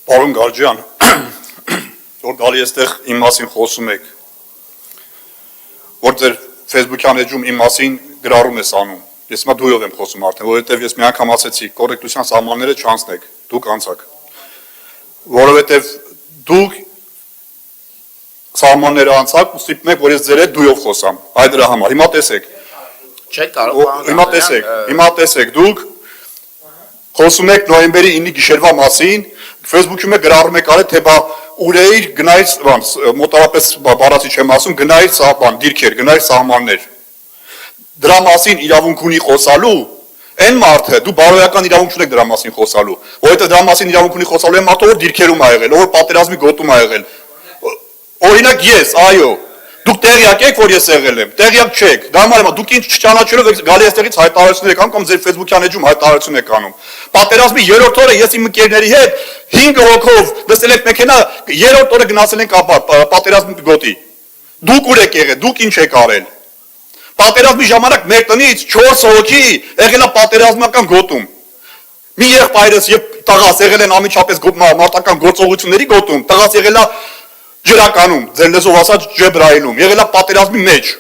Պարոն Գարջյան, որ գալի այստեղ իմ մասին խոսում եք, որ ձեր Facebook-յան էջում իմ մասին գրառում ես անում, ես հիմա դույով եմ խոսում արդեն, որովհետև ես մի անգամ ասեցի, կոռեկտության սահմանները չանցնեք, դուք անցաք, որովհետև դուք սահմանները անցաք ու ստիպում եք, որ ես ձեր հետ դույով խոսամ, այդ դրա համար, հիմա տեսեք, դուք խոսում եք նոյեմբերի 9-ի գիշերվա մասին, Facebook-ում եք գրառում եք արել, թե բա ուրեիր գնայր, մոտարապես բառացի չեմ ասում, գնայր դիրքեր, գնայր սահմաններ։ Դրա մասին իրավունք ունի խոսալու, այն մարդը, դու բարոյական իրավունք չունեք դրա մասին խոսալու, որովհետև դրա մասին իրավունք ունի խոսալու այն մարդը, որ դիրքերում ա եղել, որ պատերազմի գոտում ա եղել։ Օրինակ ես, այո, դուք տեղյակ եք, որ ես եղել եմ, տեղյակ չեք, դա համար դուք ինձ չճանաչելով գալի այստեղից հայտարարություն եք անում կամ ձեր Facebook-յան էջում հայտարարություն եք անում։ Պատերազմի երրորդ օրը ես իմ ընկերների հետ 5 հոգով նստել ենք մեքենա, երրորդ օրը գնացել ենք պատերազմի գոտի։ Դուք ուր եք եղել, դուք ինչ եք արել։ Պատերազմի ժամանակ մեր տնից 4 հոգի եղել է պատերազմական գոտում։ Մի եղբայրս եւ տղաս եղել են անմիջապես մարտական գործողությունների գոտում, տղաս եղել է ջրականում, ձեր լեզվով ասած ջեբրայիլում, եղել է պատերազմի մեջ։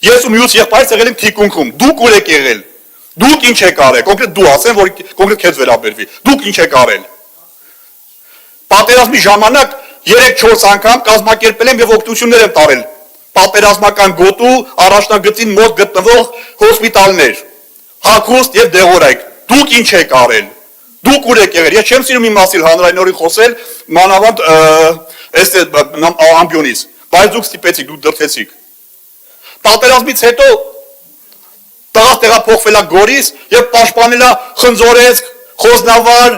Ես ու մյուս եղբայրս եղել ենք թիկունքում, դուք ուր եք եղել։ Դուք ինչ եք արել, կոնկրետ դու ասեմ, որ կոնկրետ քեզ վերաբերվի։ Դուք ինչ եք արել։ Պատերազմի ժամանակ 3-4 անգամ կազմակերպել եմ եւ օգնություններ եմ տարել։ Պատերազմական գոտու առաջնագծին մոտ գտնվող հոսպիտալներ, հագուստ եւ դեղորայք։ Դուք ինչ եք արել։ Դուք ուր եք եղել։ Ես չեմ սիրում իմ մասին հանրայնորեն խոսել, մանավանդ ամբիոնից, բայց դուք ստիպեցիք, դուք դրդեցիք։ Պատերազմից հետո տղաս տեղափոխվել է Գորիս եւ պաշտպանել է Խնձորեսկ, Խոզնավար,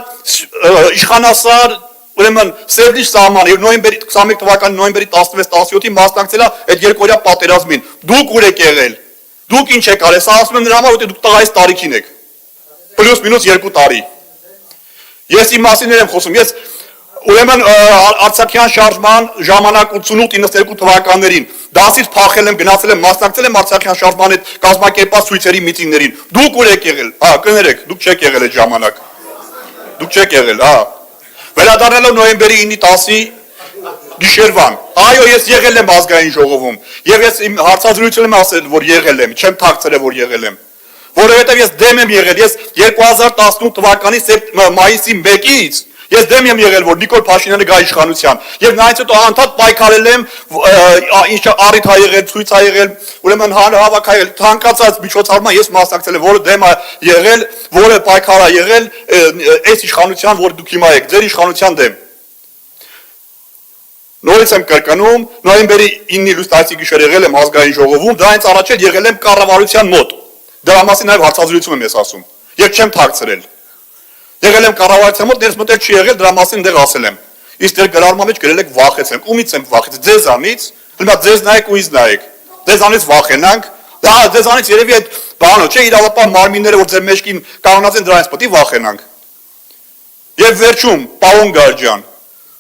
Իշխանասար, ուրեմն Սևլիչ սահմանը եւ նոյեմբերի 21 թվականի նոյեմբերի 16-17-ին մասնակցել է այդ երկօրյա պատերազմին։ Դուք ուր եք եղել։ Դուք ինչ եք արել։ Սա ասում եմ նրա համար, որ դուք տղայից տարիքին եք։ Պլյուս մինուս 2 տարի։ Ես իմ մասին եմ խոսում։ Ես ուրեմն Արցախյան շարժման ժամանակ 88-92 թվականներին դասից փախել եմ, գնացել եմ, մասնակցել եմ Արցախյան շարժման հետ կազմակերպած ցույցերի միտինգներին։ Դուք ուր եք եղել։ Կներեք, դուք չեք եղել այդ ժամանակ։ Դուք չեք եղել, Վերադառնալով նոյեմբերի 9-ի 10-ի գիշերվան։ Այո, ես եղել եմ ազգային ժողովում, եւ ես իմ հարցազրույցում եմ ասել, որ եղել եմ, չեմ թաքցրել, որ եղել եմ։ Որովհետև ես դեմ եմ եղել, ես 2018 թվականի մայիսի 1-ից ես դեմ եմ եղել, որ Նիկոլ Փաշինյանը գա իշխանության, եւ նայից հետո անդադ պայքարել եմ, ինչ առիթ ա եղել, ցույց ա եղել, ուրեմն հավաք ա եղել, թանկացած միջոցառման ես մասնակցել եմ, որը դեմ ա եղել, որը պայքար ա եղել, այս իշխանության, որ դուք հիմա եք, ձեր իշխանության դեմ։ Նորից եմ կրկնում, նոյեմբերի 9-ի լույս 10-ի գիշեր եղել եմ ազգային ժողովում, դրանից առաջ եղել եմ կառավարության մոտ։ Դրա մասին նաև հարցազրույցում եմ ես ասում, եւ չեմ թաքցրել։ Եղել եմ կառավարության մոտ, դες մոտ չի եղել, դրա մասին դեռ ասել եմ։ Իսկ դեռ գրառման մեջ գրել եք վախեցեմ։ Ումից եմ վախեցել։ Ձեզանից, հիմա ձեզ նայեք ու ինձ նայեք։ Ձեզանից վախենանք։ Ձեզանից երևի այդ բանը, չէ, իրավապահ մարմինները, որ ձեր մեջքին կանգնած են, դրանից պետք է վախենանք։ Եվ վերջում, պարոն Գարջյան,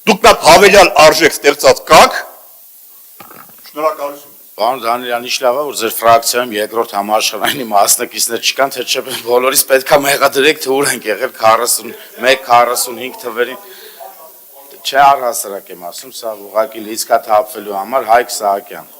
դուք մի հավելյալ արժեք ստեղծած կաք։ Շնորհակալություն։ Պարոն Դանիելյան, ինչ լավ է, որ ձեր ֆրակցիայում երկրորդ համաշխարհայինի մասնակիցներ չկան, թե չէ բոլորիս պետք է մեղադրեք, թե ուր ենք եղել 41-45 թվերին։ Չէ, առհասարակ եմ ասում, սա ուղղակի լիցքա թափվելու համար Հայկ Սահակյան։